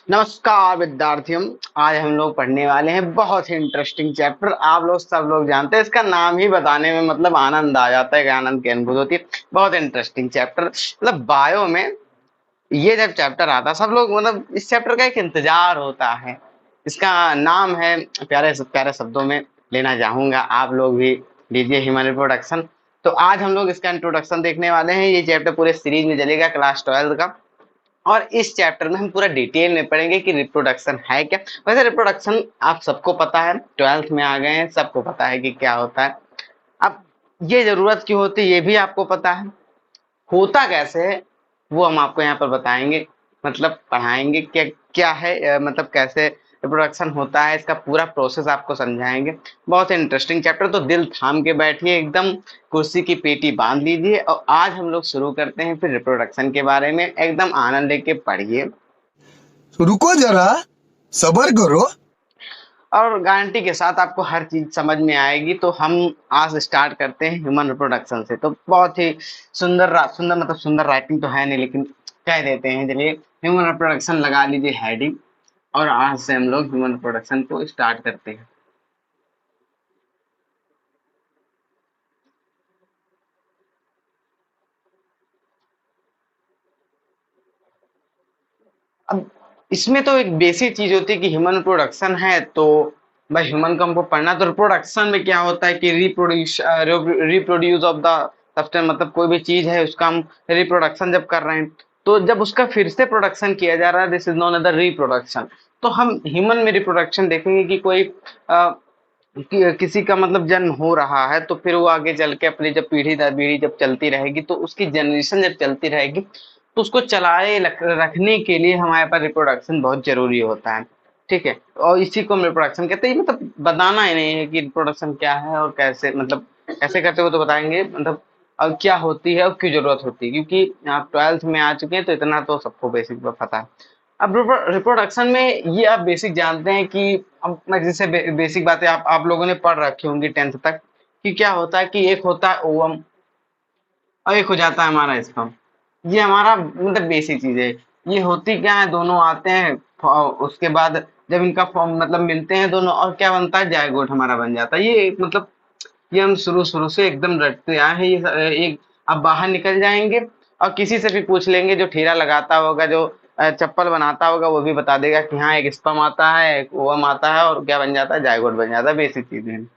नमस्कार विद्यार्थियों। आज हम लोग पढ़ने वाले हैं बहुत ही इंटरेस्टिंग चैप्टर। आप लोग सब लोग जानते हैं, इसका नाम ही बताने में मतलब आनंद आ जाता है कि आनंद की अनुभूति होती है। बहुत इंटरेस्टिंग चैप्टर मतलब बायो में ये जब चैप्टर आता है सब लोग मतलब इस चैप्टर का एक इंतजार होता है। इसका नाम है, प्यारे प्यारे शब्दों में लेना चाहूंगा, आप लोग भी लीजिए, ह्यूमन रिप्रोडक्शन। तो आज हम लोग इसका इंट्रोडक्शन देखने वाले हैं। ये चैप्टर पूरे सीरीज में चलेगा, क्लास 12 का। और इस चैप्टर में हम पूरा डिटेल में पढ़ेंगे कि रिप्रोडक्शन है क्या। वैसे रिप्रोडक्शन आप सबको पता है, 12th में आ गए हैं, सबको पता है कि क्या होता है। अब ये जरूरत क्यों होती है ये भी आपको पता है, होता कैसे है वो हम आपको यहाँ पर बताएंगे, मतलब पढ़ाएंगे क्या क्या है, मतलब कैसे रिप्रोडक्शन होता है, इसका पूरा प्रोसेस आपको समझाएंगे। बहुत इंटरेस्टिंग चैप्टर, तो दिल थाम के बैठिए, एकदम कुर्सी की पेटी बांध लीजिए और आज हम लोग शुरू करते हैं फिर रिप्रोडक्शन के बारे में। एकदम आनंद लेके पढ़िए रुको जरा, सबर करो। और गारंटी के साथ आपको हर चीज समझ में आएगी। तो हम आज स्टार्ट करते हैं ह्यूमन रिप्रोडक्शन से। तो बहुत ही सुंदर सुंदर मतलब सुंदर राइटिंग तो है नहीं, लेकिन कह देते हैं, चलिए ह्यूमन रिप्रोडक्शन लगा लीजिए हेडिंग, और आज से हम लोग ह्यूमन रिप्रोडक्शन को स्टार्ट करते हैं। अब इसमें तो एक बेसिक चीज होती है कि ह्यूमन रिप्रोडक्शन है तो भाई ह्यूमन को हमको पढ़ना। तो रिप्रोडक्शन में क्या होता है कि रिप्रोड्यूस ऑफ द सब्सटेंस, मतलब कोई भी चीज है उसका हम रिप्रोडक्शन जब कर रहे हैं, तो जब उसका फिर से प्रोडक्शन किया जा रहा है, this is known as the reproduction. तो हम ह्यूमन में रिप्रोडक्शन देखेंगे कि कोई किसी का मतलब जन्म हो रहा है, तो फिर वो आगे चल के अपनी जब पीढ़ी दर पीढ़ी जब चलती रहेगी, तो उसकी जनरेशन जब चलती रहेगी, तो उसको चलाए रखने के लिए हमारे पास रिप्रोडक्शन बहुत जरूरी होता है। ठीक है, और इसी को हम रिप्रोडक्शन कहते हैं। मतलब बताना ही नहीं है कि रिप्रोडक्शन क्या है और कैसे, मतलब कैसे करते हो तो बताएंगे, मतलब और क्या होती है और क्यों जरूरत होती है, क्योंकि आप 12th में आ चुके हैं तो इतना तो सबको बेसिक पता है। अब रिप्रोडक्शन में ये आप बेसिक जानते हैं कि अब मैं जैसे बेसिक बातें आप लोगों ने पढ़ रखी होंगी 10th तक, कि क्या होता है कि एक होता है ओवम और एक हो जाता है हमारा स्पर्म। ये हमारा मतलब बेसिक चीज है। ये होती क्या है, दोनों आते हैं, उसके बाद जब इनका फॉर्म मतलब मिलते हैं दोनों, और क्या बनता है, जायगोट हमारा बन जाता है। ये मतलब ये हम शुरू शुरू से एकदम रटते आए हैं। ये एक अब बाहर निकल जाएंगे और किसी से भी पूछ लेंगे, जो ठेला लगाता होगा, जो चप्पल बनाता होगा, वो भी बता देगा कि हाँ एक स्पर्म आता है, एक ओवम आता है, और क्या बन जाता है, जायगोट बन जाता है। बेसिक चीजें हैं।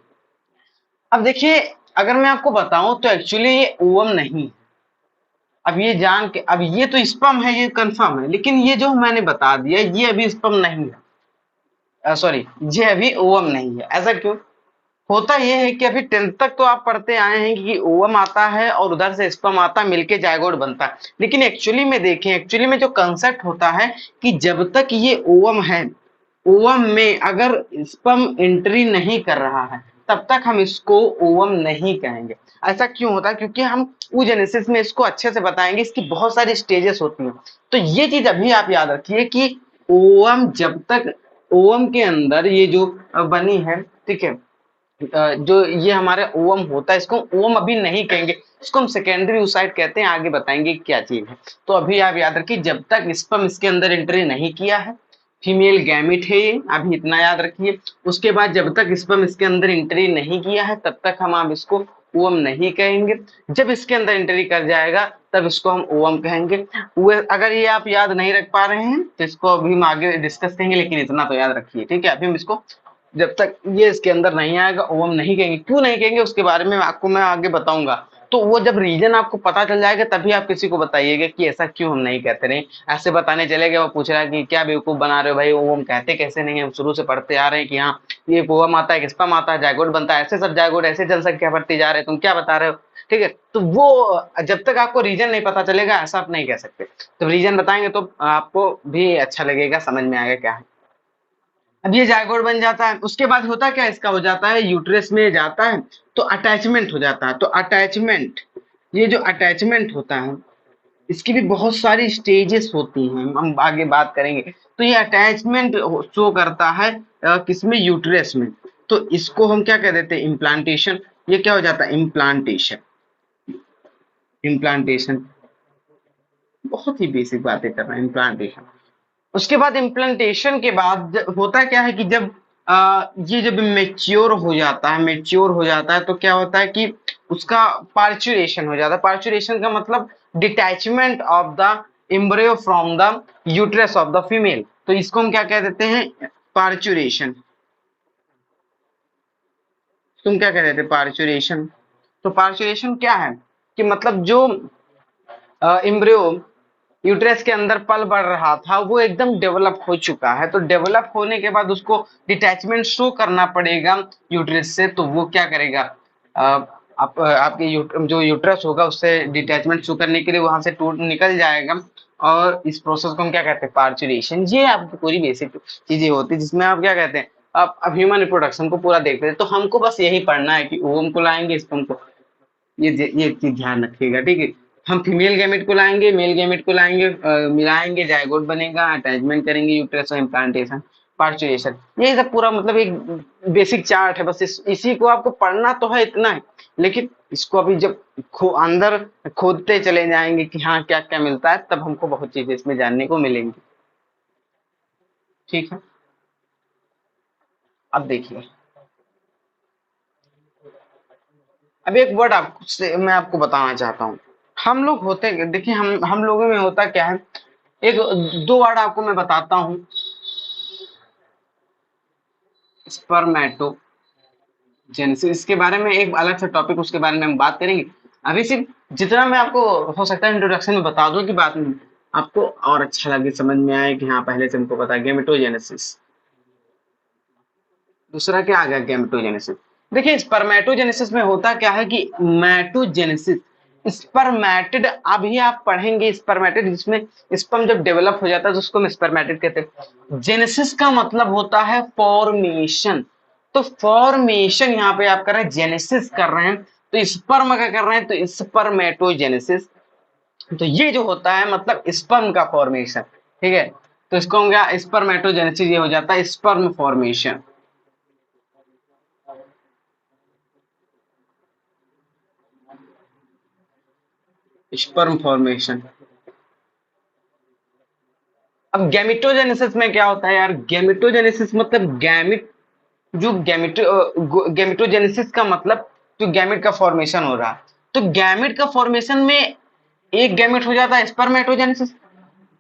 अब देखिए, अगर मैं आपको बताऊं तो एक्चुअली ये ओवम नहीं है। अब ये जान के, अब ये तो स्पर्म है, ये कंफर्म है, लेकिन ये जो मैंने बता दिया ये अभी स्पर्म नहीं है, सॉरी, ये अभी ओवम नहीं है। ऐसा क्यों होता, ये है कि अभी 10th तक तो आप पढ़ते आए हैं कि ओवम आता है और उधर से स्पर्म आता है, मिलके जायगोट बनता है। लेकिन एक्चुअली में देखें, एक्चुअली में जो कंसेप्ट होता है कि जब तक ये ओवम है, ओवम में अगर स्पर्म एंट्री नहीं कर रहा है, तब तक हम इसको ओवम नहीं कहेंगे। ऐसा क्यों होता है, क्योंकि हम oogenesis में इसको अच्छे से बताएंगे, इसकी बहुत सारी स्टेजेस होती हैं। तो ये चीज अभी आप याद रखिए कि ओवम जब तक, ओवम के अंदर ये जो बनी है, ठीक है, जो ये हमारे ओवम होता है, इसको ओवम अभी नहीं कहेंगे, इसको हम सेकेंडरी oocyte कहते हैं। आगे बताएंगे क्या चीज है। तो अभी आप याद रखिए, जब तक स्पर्म इसके अंदर एंट्री नहीं किया है, फीमेल गैमिट है ये, अभी इतना याद रखिए। उसके बाद जब तक स्पर्म इसके अंदर एंट्री नहीं किया है, तब तक हम आप इसको ओवम नहीं कहेंगे। जब इसके अंदर एंट्री कर जाएगा, तब इसको हम ओवम कहेंगे। अगर ये आप याद नहीं रख पा रहे हैं तो इसको अभी हम आगे डिस्कस करेंगे, लेकिन इतना तो याद रखिए, ठीक है। अभी हम इसको, जब तक ये इसके अंदर नहीं आएगा, ओवम नहीं कहेंगे। क्यों नहीं कहेंगे उसके बारे में आपको मैं आगे बताऊंगा। तो वो जब रीजन आपको पता चल जाएगा, तभी आप किसी को बताइएगा कि ऐसा क्यों हम नहीं कहते। नहीं ऐसे बताने चले गए, वो पूछ रहा है कि क्या बेवकूफ बना रहे हो भाई, ओवम कहते कैसे नहीं है, हम शुरू से पढ़ते आ रहे हैं कि हाँ ये ओवम आता है, स्पर्म आता है, जायगोट बनता है, ऐसे सब जायगोट ऐसे जनसंख्या बढ़ती जा रहे हैं, तुम क्या बता रहे हो। ठीक है, तो वो जब तक आपको रीजन नहीं पता चलेगा, ऐसा आप नहीं कह सकते। तो रीजन बताएंगे तो आपको भी अच्छा लगेगा, समझ में आएगा क्या है। अब ये जायगोट बन जाता है, उसके बाद होता क्या, इसका हो जाता है, यूट्रस में जाता है, तो अटैचमेंट हो जाता है। तो अटैचमेंट, ये जो अटैचमेंट होता है, इसकी भी बहुत सारी स्टेजेस होती हैं, हम आगे बात करेंगे। तो ये अटैचमेंट शो करता है किसमें, यूट्रस में। तो इसको हम क्या कह देते हैं, इम्प्लांटेशन। ये क्या हो जाता है, इम्प्लांटेशन। इम्प्लांटेशन बहुत ही बेसिक बातें कर रहे हैं, इम्प्लांटेशन। उसके बाद इम्प्लांटेशन के बाद होता क्या है कि जब ये जब मेच्योर हो जाता है तो क्या होता है कि उसका पार्चुरेशन हो जाता है। पार्चुरेशन का मतलब detachment of the embryo from the uterus of the female, तो इसको हम क्या कह देते हैं, पार्चुरेशन। तुम क्या कह रहे थे, पार्चुरेशन। तो पार्चुरेशन क्या है कि मतलब जो एम्ब्रियो यूट्रस के अंदर पल बढ़ रहा था वो एकदम डेवलप हो चुका है, तो डेवलप होने के बाद उसको डिटैचमेंट शो करना पड़ेगा यूट्रस से, तो वो क्या करेगा, अ, आपके जो यूट्रस होगा उससे डिटैचमेंट शो करने के लिए वहां से टूट निकल जाएगा, और इस प्रोसेस को हम क्या कहते हैं, पार्चुरेशन। ये आपकी पूरी बेसिक चीजें होती है जिसमें आप क्या कहते हैं, आप अब ह्यूमन रिप्रोडक्शन को पूरा देखते हैं, तो हमको बस यही पढ़ना है कि ओम को लाएंगे, स्पर्म को, ये चीज ध्यान रखिएगा, ठीक है। हम फीमेल गैमेट को लाएंगे, मेल गैमेट को लाएंगे, मिलाएंगे, जायगोट बनेगा, अटैचमेंट करेंगे, यूट्रस और इम्प्लांटेशन, पार्चुरेशन, ये सब पूरा मतलब एक बेसिक चार्ट है। बस इसी को आपको पढ़ना तो है, इतना है, लेकिन इसको अभी जब अंदर खोदते चले जाएंगे कि हाँ क्या क्या मिलता है, तब हमको बहुत चीजें इसमें जानने को मिलेंगी, ठीक है। अब देखिए, अब एक वर्ड आपसे मैं आपको बताना चाहता हूँ। हम लोग होते, देखिए हम लोगों में होता क्या है, एक दो वर्ड आपको मैं बताता हूँ, स्पर्मेटोजेनेसिस, इसके बारे में एक अलग से टॉपिक, उसके बारे में हम बात करेंगे। अभी सिर्फ जितना मैं आपको हो सकता है इंट्रोडक्शन में बता दूं कि बात में आपको और अच्छा लगे, समझ में आए कि हाँ पहले से हमको पता है। गेमेटोजेनेसिस, दूसरा क्या आ गया, गेमेटोजेनेसिस। देखिए स्पर्मेटोजेनेसिस में होता क्या है कि मैटोजेनेसिस, स्पर्मेटिड, अभी आप पढ़ेंगे स्पर्मेटिड, जिसमें स्पर्म जब डेवलप हो जाता है तो उसको हम स्पर्मेटिड कहते हैं। जेनेसिस का मतलब होता है फॉर्मेशन, तो फॉर्मेशन यहाँ पे आप कर रहे हैं, जेनेसिस कर रहे हैं, तो स्पर्म का कर रहे हैं, तो स्पर्मेटोजेनेसिस। तो ये जो होता है मतलब स्पर्म का फॉर्मेशन, ठीक है, तो इसको हम क्या, स्पर्मेटोजेनेसिस ये हो जाता है स्पर्म फॉर्मेशन, स्पर्म फॉर्मेशन। अब गैमेटोजेनेसिस में क्या होता है यार, गैमेटोजेनेसिस मतलब गैमिट, जो गैमेटोजेनेसिस का मतलब जो गैमेट का फॉर्मेशन हो रहा, तो गैमेट का फॉर्मेशन में एक गैमेट हो जाता है स्पर्मेटोजेनेसिस,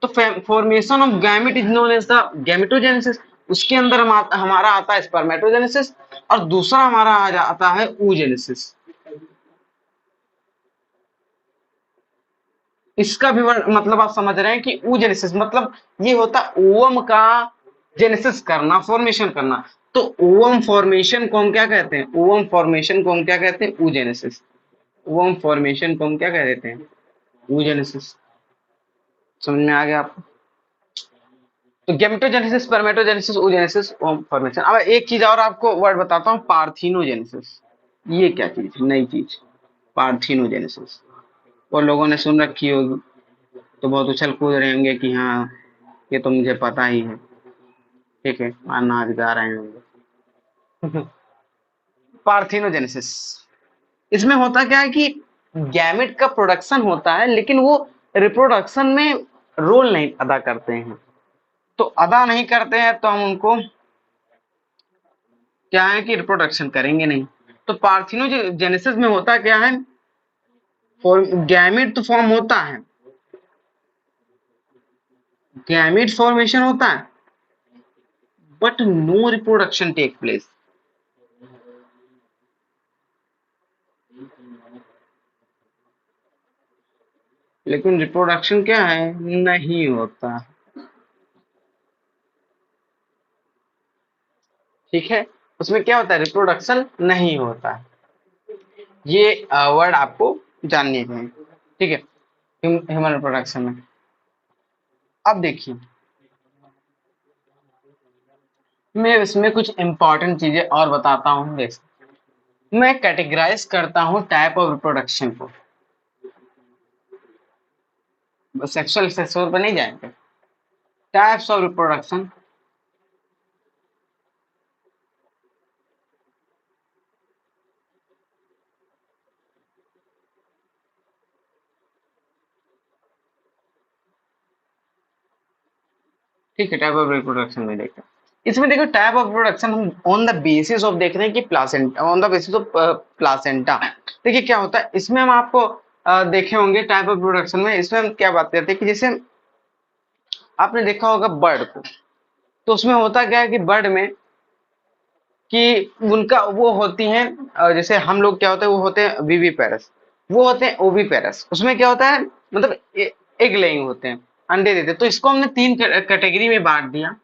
तो formation of gamete is known as the gametogenesis. उसके अंदर हमारा आता है स्पर्मेटोजेनेसिस, और दूसरा हमारा आ जाता है oogenesis। इसका भी मतलब आप समझ रहे हैं कि oogenesis मतलब ये होता ओवम का जेनेसिस करना, फॉर्मेशन करना, तो ओवम फॉर्मेशन को हम क्या कहते हैं, ओवम फॉर्मेशन को हम क्या कहते हैं, oogenesis। ओवम फॉर्मेशन को हम क्या कह देते हैं, oogenesis। समझ में आ गया आपको। तो gametogenesis, spermatogenesis, oogenesis, ovum formation. अब एक चीज और आपको वर्ड बताता हूँ, पार्थिनोजेनेसिस। ये क्या चीज है, नई चीज, पार्थिनोजेनेसिस, वो लोगों ने सुन रखी होगी, तो बहुत उछल कूद रहे होंगे कि हाँ ये तो मुझे पता ही है, ठीक है, और नाच गा रहे होंगे। पार्थिनोजेनेसिस, इसमें होता क्या है कि गैमेट का प्रोडक्शन होता है, लेकिन वो रिप्रोडक्शन में रोल नहीं अदा करते हैं, तो अदा नहीं करते हैं तो हम उनको क्या है कि रिप्रोडक्शन करेंगे नहीं। तो पार्थिनोजेनेसिस में होता क्या है, गैमेट तो फॉर्म होता है, गैमेट फॉर्मेशन होता है, but no reproduction take place. लेकिन रिप्रोडक्शन क्या है, नहीं होता, ठीक है, उसमें क्या होता है, रिप्रोडक्शन नहीं होता है। ये वर्ड आपको जानने हैं, ठीक है, ह्यूमन रिप्रोडक्शन में। अब देखिए, मैं इसमें कुछ इंपॉर्टेंट चीजें और बताता हूँ। देख, मैं कैटेगराइज करता हूँ टाइप ऑफ रिप्रोडक्शन को, सेक्सुअल सेक्सुअल पर नहीं जाएंगे, टाइप्स ऑफ रिप्रोडक्शन। ठीक है, टाइप ऑफ रिप्रोडक्शन में देखते हैं। इसमें देखो टाइप ऑफ रिप्रोडक्शन हम ऑन द बेसिस ऑफ देख रहे हैं कि placenta, on the basis of placenta. देखिए क्या होता है इसमें, हम आपको देखे होंगे टाइप ऑफ रिप्रोडक्शन में, इसमें हम क्या बात करते हैं कि जैसे आपने देखा होगा बर्ड को, तो उसमें होता क्या है कि बर्ड में कि उनका वो होती हैं जैसे हम लोग क्या होता है वो होते हैं वीवी पेरस, वो होते हैं ओवी पेरस। उसमें क्या होता है मतलब एग लेइंग होते हैं, अंडे देते हैं। तो इसको हमने तीन कैटेगरी में बांट दिया।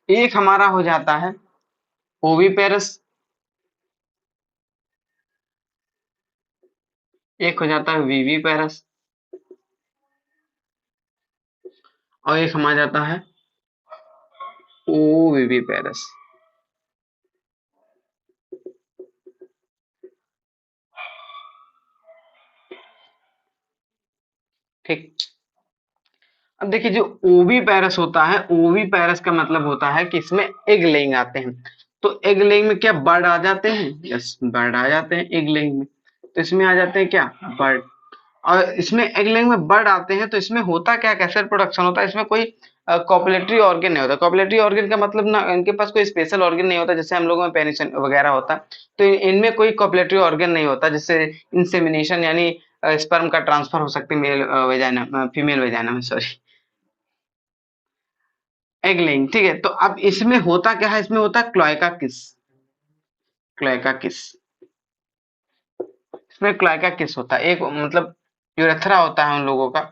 एक हमारा हो जाता है ओवी पेरस, एक हो जाता है वीवी पेरस, और एक हमारा जाता है ओवीवी पेरस। ठीक। अब देखिए जो ओवी पैरस होता है, ओवी पैरस का मतलब होता है कि इसमें एग लेइंग आते हैं। तो एग लेइंग में क्या बर्ड आ जाते हैं? यस, बर्ड आ जाते हैं एग लेइंग में। तो इसमें आ जाते हैं क्या? बर्ड। और इसमें एग लेइंग में बर्ड आते हैं तो इसमें होता क्या, कैसे प्रोडक्शन होता है? इसमें कोई कॉपुलेटरी ऑर्गन नहीं होता। कॉपुलेटरी ऑर्गन का मतलब ना, इनके पास कोई स्पेशल ऑर्गन नहीं होता जैसे हम लोगों में पेनिसन वगैरह होता है। तो इनमें कोई कॉपुलेटरी ऑर्गन नहीं होता जिससे इंसेमिनेशन यानी स्पर्म का ट्रांसफर हो सकती है मेल वेजाइना, फीमेल वेजाइना में, सॉरी, एग लेइंग। ठीक है, तो अब इसमें होता क्या है, इसमें होता है क्लोएका किस। क्लोएका किस, इसमें क्लोएका किस होता है। एक मतलब यूरेथ्रा होता है उन लोगों का,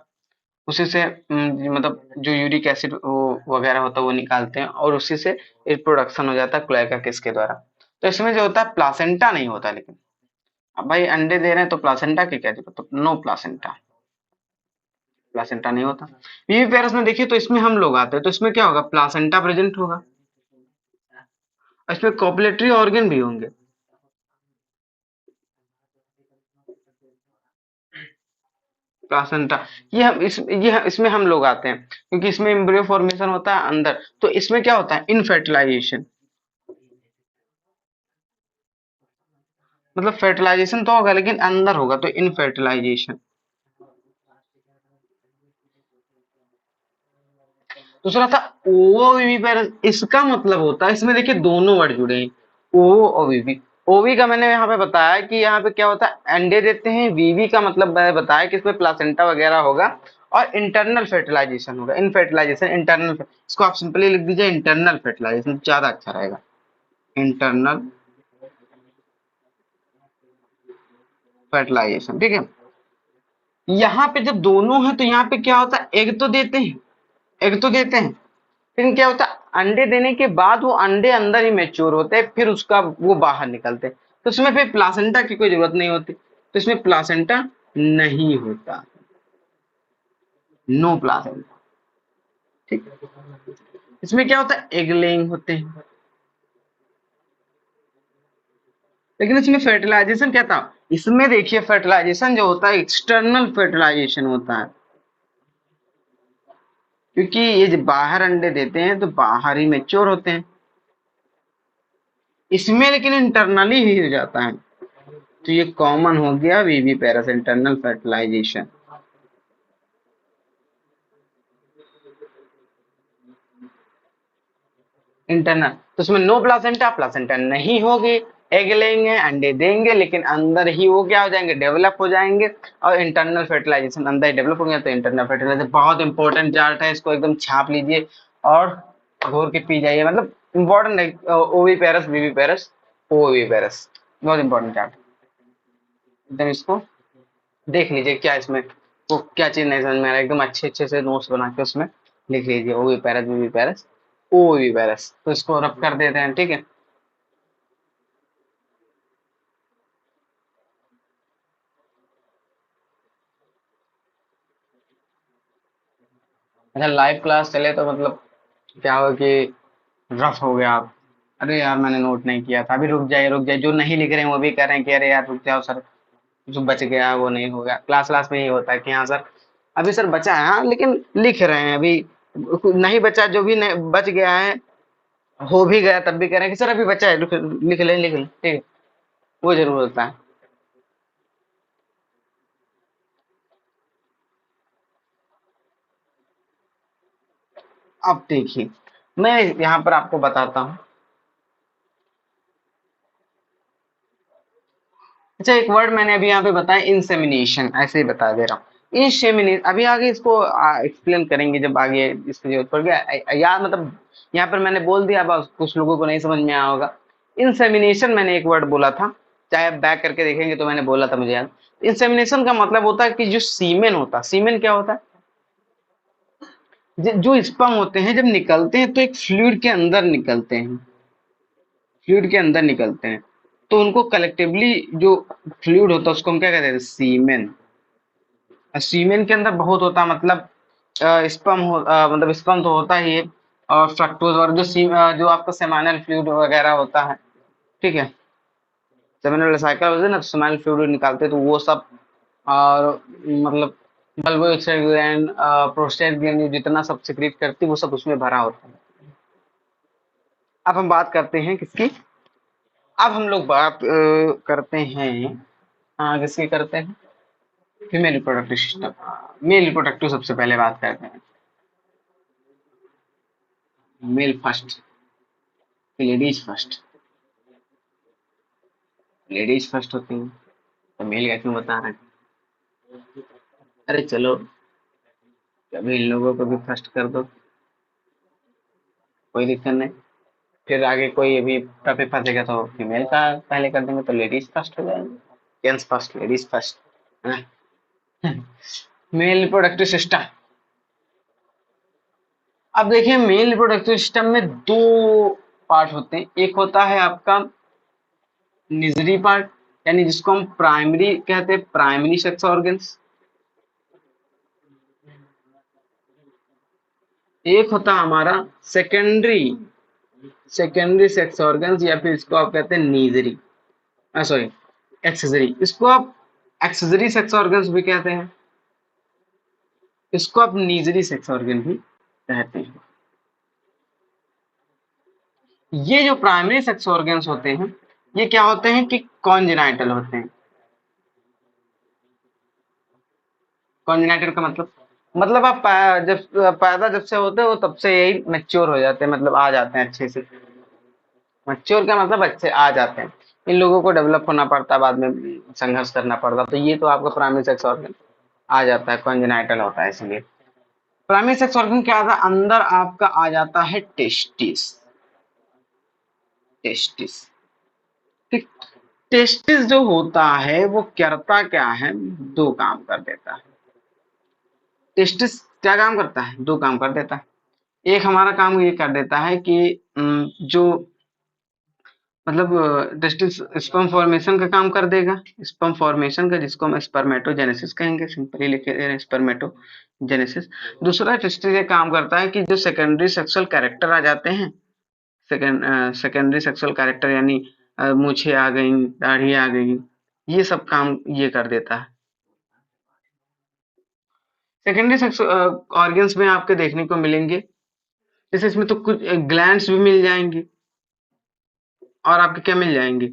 उसी से मतलब जो यूरिक एसिड वो वगैरह होता है वो निकालते हैं और उसी से रिप्रोडक्शन हो जाता है क्लोएका किस के द्वारा। तो इसमें जो होता है प्लासेंटा नहीं होता। लेकिन अब भाई अंडे दे रहे हैं तो प्लासेंटा की क्या जरूरत? तो नो प्लासेंटा, प्लासेंटा नहीं होता। वीवी पेरस में देखिए तो इसमें हम लोग आते हैं तो इसमें क्या होगा, प्लासेंटा प्रेजेंट होगा, और इसमें कॉपुलेटरी ऑर्गन भी होंगे। प्लासेंटा, इसमें हम लोग आते हैं क्योंकि इसमें एम्ब्रियो फॉर्मेशन होता है अंदर। तो इसमें क्या होता है, इनफर्टिलाइजेशन, मतलब फर्टिलाइजेशन तो होगा लेकिन अंदर होगा, तो इनफर्टिलाइजेशन। दूसरा था ओविविपेरस, इसका मतलब होता है, इसमें देखिए दोनों वर्ड जुड़े हैं, ओ और वीवी। ओवी का मैंने यहाँ पे बताया कि यहाँ पे क्या होता है, अंडे देते हैं। वीवी का मतलब मैंने बताया कि इसमें प्लासेंटा वगैरह होगा और इंटरनल फर्टिलाइजेशन होगा। इनफर्टिलाइजेशन इंटरनल, इसको आप सिंपली लिख दीजिए इंटरनल फर्टिलाइजेशन, ज्यादा अच्छा रहेगा। इंटरनल फर्टिलाइजेशन, ठीक है। यहाँ पे जब दोनों है तो यहाँ पे क्या होता है, एग तो देते हैं, एग तो देते हैं, लेकिन क्या होता है अंडे देने के बाद वो अंडे अंदर ही मैच्योर होते हैं, फिर उसका वो बाहर निकलते हैं। तो इसमें फिर प्लासेंटा की कोई जरूरत नहीं होती, तो इसमें प्लासेंटा नहीं होता, नो प्लासेंटा। ठीक। इसमें क्या होता है, एग लेइंग होते हैं, लेकिन इसमें फर्टिलाइजेशन क्या था, इसमें देखिए फर्टिलाइजेशन जो होता है एक्सटर्नल फर्टिलाइजेशन होता है, क्योंकि ये जब बाहर अंडे देते हैं तो बाहर ही मैच्योर होते हैं। इसमें लेकिन इंटरनली ही हो जाता है। तो ये कॉमन हो गया वीवी पेरस, इंटरनल फर्टिलाइजेशन। इंटरनल, तो उसमें नो प्लासेंटा, प्लासेंटा नहीं होगी। एग लेंगे, अंडे देंगे, लेकिन अंदर ही वो क्या हो जाएंगे, डेवलप हो जाएंगे। और इंटरनल फर्टिलाइजेशन अंदर ही डेवलप हो गया, तो इंटरनल फर्टिलाइजेशन बहुत इंपॉर्टेंट चार्ट है, इसको एकदम छाप लीजिए और घोर के पी जाइए। मतलब इंपॉर्टेंट है, ओवी पेरस, वीवी पेरस, ओवी पेरस, बहुत इंपॉर्टेंट चार्ट। एकदम इसको देख लीजिए क्या इसमें वो क्या चीज नहीं समझ में आ रहा है, एकदम अच्छे अच्छे से नोट्स बना के उसमें लिख लीजिए, ओवी पैरस, वीवी पैरस, ओवी पैरस। तो इसको रब कर देते हैं, ठीक है। अच्छा, लाइव क्लास चले तो मतलब क्या हो कि रफ हो गया आप, अरे यार मैंने नोट नहीं किया था, अभी रुक जाइए रुक जाइए, जो नहीं लिख रहे हैं वो भी कह रहे हैं कि अरे यार रुक जाओ सर, जो बच गया वो नहीं हो गया। क्लास क्लास में ये होता है कि हाँ सर अभी सर बचा है, हाँ लेकिन लिख रहे हैं अभी, नहीं बचा, जो भी नहीं बच गया है, हो भी गया तब भी कह रहे हैं कि सर अभी बचा है, लिख लें लिख लें, ठीक है। वो जरूर होता है। अब देखिए, मैं यहाँ पर आपको बताता हूँ। अच्छा, एक वर्ड मैंने अभी यहाँ पे बताया, इंसेमिनेशन, ऐसे ही बता दे रहा हूँ। इंसेमिनेशन अभी आगे इसको एक्सप्लेन करेंगे जब आगे इसकी जरूरत पड़ गया, यार मतलब यहाँ पर मैंने बोल दिया, अब कुछ लोगों को नहीं समझ में आया होगा। इंसेमिनेशन मैंने एक वर्ड बोला था, चाहे आप बैक करके देखेंगे तो मैंने बोला था, मुझे याद। इंसेमिनेशन का मतलब होता है कि जो सीमेन होता है, सीमेन क्या होता है, जो स्पर्म होते हैं जब निकलते हैं तो एक फ्लूइड के अंदर निकलते हैं, फ्लूइड के अंदर निकलते हैं, तो उनको कलेक्टिवली जो फ्लूइड होता है उसको हम क्या कहते हैं, सीमेन। सीमेन के अंदर बहुत होता है, मतलब स्पर्म मतलब स्पर्म तो होता ही है, और फ्रक्टोज और जो आपका सेमाइनल फ्लूइड वगैरह होता है, ठीक है, सेमाइनल साइकिल होता है ना, सेमाइनल फ्लूइड निकालते हैं तो वो सब, और मतलब बल्बो ग्लैंड, प्रोस्टेट ग्लैंड, जितना सब सिक्रीट करती है वो सब उसमें भरा होता है। अब हम बात करते हैं किसकी, अब हम लोग बात करते हैं, किसकी करते हैं, female reproductive system, male reproductive सबसे पहले बात करते हैं। Male first, ladies first, ladies first होती हैं, तो मेल का क्यों बता रहे हैं? अरे चलो, कभी इन लोगों को भी फर्स्ट कर दो, कोई दिक्कत नहीं, फिर आगे कोई अभी टॉपिक फंसेगा तो फीमेल का पहले कर देंगे, तो लेडीज फर्स्ट हो जाएंगे, जेंट्स फर्स्ट लेडीज फर्स्ट, है ना। मेल रिप्रोडक्टिव सिस्टम, अब देखिए मेल रिप्रोडक्टिव सिस्टम में दो पार्ट होते हैं, एक होता है आपका निजरी पार्ट, यानी जिसको हम प्राइमरी कहते हैं, प्राइमरी सेक्स ऑर्गन्स, एक होता है हमारा सेकेंडरी, सेकेंडरी सेक्स ऑर्गन्स, या फिर इसको आप कहते हैं नीजरी, सॉरी एक्सेसरी, इसको आप एक्सेसरी सेक्स ऑर्गन्स भी कहते हैं, इसको आप नीजरी सेक्स ऑर्गन भी कहते हैं। ये जो प्राइमरी सेक्स ऑर्गन्स होते हैं, ये क्या होते हैं कि कॉन्जेनाइटल होते हैं। कॉन्जेनाइटल का मतलब आप पैदा जब से होते हो तब से यही मैच्योर हो जाते हैं, मतलब आ जाते हैं अच्छे से। मैच्योर का मतलब अच्छे आ जाते हैं, इन लोगों को डेवलप होना पड़ता है, बाद में संघर्ष करना पड़ता है, तो ये तो आपका प्राइमरी सेक्स ऑर्गन आ जाता है, कॉन्जेनाइटल होता है। इसलिए प्राइमरी सेक्स ऑर्गन क्या आता है, अंदर आपका आ जाता है टेस्टिस, टेस्टिस, ठीक। टेस्टिस जो होता है वो करता क्या है, दो काम कर देता है। टेस्टिस क्या काम करता है, दो काम कर देता है। एक हमारा काम ये कर देता है कि जो मतलब टेस्टिस स्पर्म फॉर्मेशन का काम कर देगा, स्पर्म फॉर्मेशन का, जिसको हम स्पर्मेटोजेनेसिस कहेंगे, सिंपली लिखे दे रहे हैं स्पर्मेटोजेनेसिस। दूसरा टेस्टिस ये काम करता है कि जो सेकेंडरी सेक्सुअल कैरेक्टर आ जाते हैं, सेकेंडरी सेक्सुअल कैरेक्टर यानी मूछें आ गई, दाढ़ी आ गई, ये सब काम ये कर देता है। सेकेंडरी सेक्सुअल ऑर्गन्स में आपके देखने को मिलेंगे, जैसे इसमें तो कुछ ग्लैंड्स भी मिल जाएंगे, और आपके क्या मिल जाएंगे,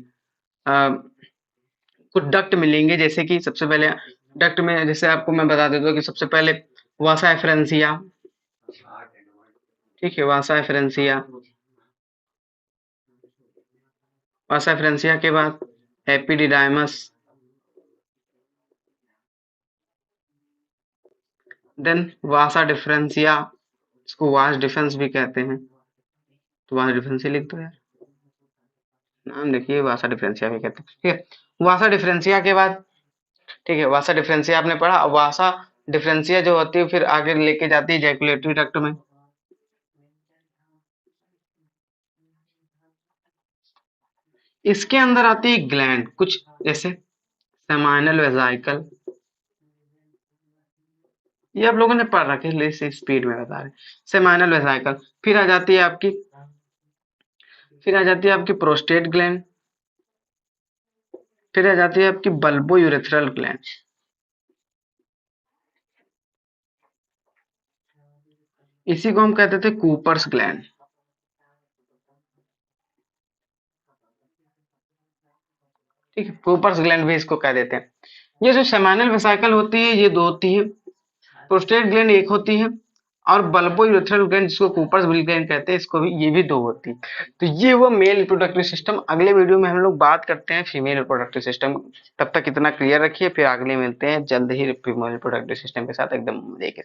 कुछ डक्ट मिलेंगे, जैसे कि सबसे पहले डक्ट में जैसे आपको मैं बता देता हूँ कि सबसे पहले वासा एफरेंसिया, ठीक है, वासा एफरेंसिया, वासा एफरेंसिया के बाद एपिडिडाइमस, देन वासा डिफरेंसिया, इसको वास डिफेंस भी कहते हैं, तो वास डिफरेंस ही लिख दो यार, नाम लिखिए, वासा डिफरेंसिया भी कहते हैं, ठीक है। वासा डिफरेंसिया के बाद, ठीक है, वासा डिफरेंसिया आपने पढ़ा, वासा डिफरेंसिया जो होती है फिर आगे लेके जाती है जैकुलेटरी डक्ट में। इसके अंदर आती है ग्लैंड, कुछ जैसे सेमाइनल वेजाइकल, ये आप लोगों ने पढ़ रखे, इस स्पीड में बता रहे, सेमाइनल वेजाइकल, फिर आ जाती है आपकी, फिर आ जाती है आपकी प्रोस्टेट ग्लैंड, फिर आ जाती है आपकी बल्बो यूरेथ्रल ग्लैंड, इसी को हम कहते थे कूपर्स ग्लैंड, ठीक है, कूपर्स ग्लैंड भी इसको कह देते हैं। ये जो सेमाइनल वेसाइकल होती है ये दो होती है, प्रोस्टेट ग्लैंड एक होती है, और बल्बो यूरेथ्रल ग्लैंड जिसको कूपर्स ग्लैंड कहते हैं, इसको भी, ये भी दो होती। तो ये हुआ मेल रिप्रोडक्टिव सिस्टम। अगले वीडियो में हम लोग बात करते हैं फीमेल रिप्रोडक्टिव सिस्टम। तब तक इतना क्लियर रखिए, फिर अगले मिलते हैं जल्द ही फीमेल रिप्रोडक्टिव सिस्टम के साथ एकदम मजे के साथ।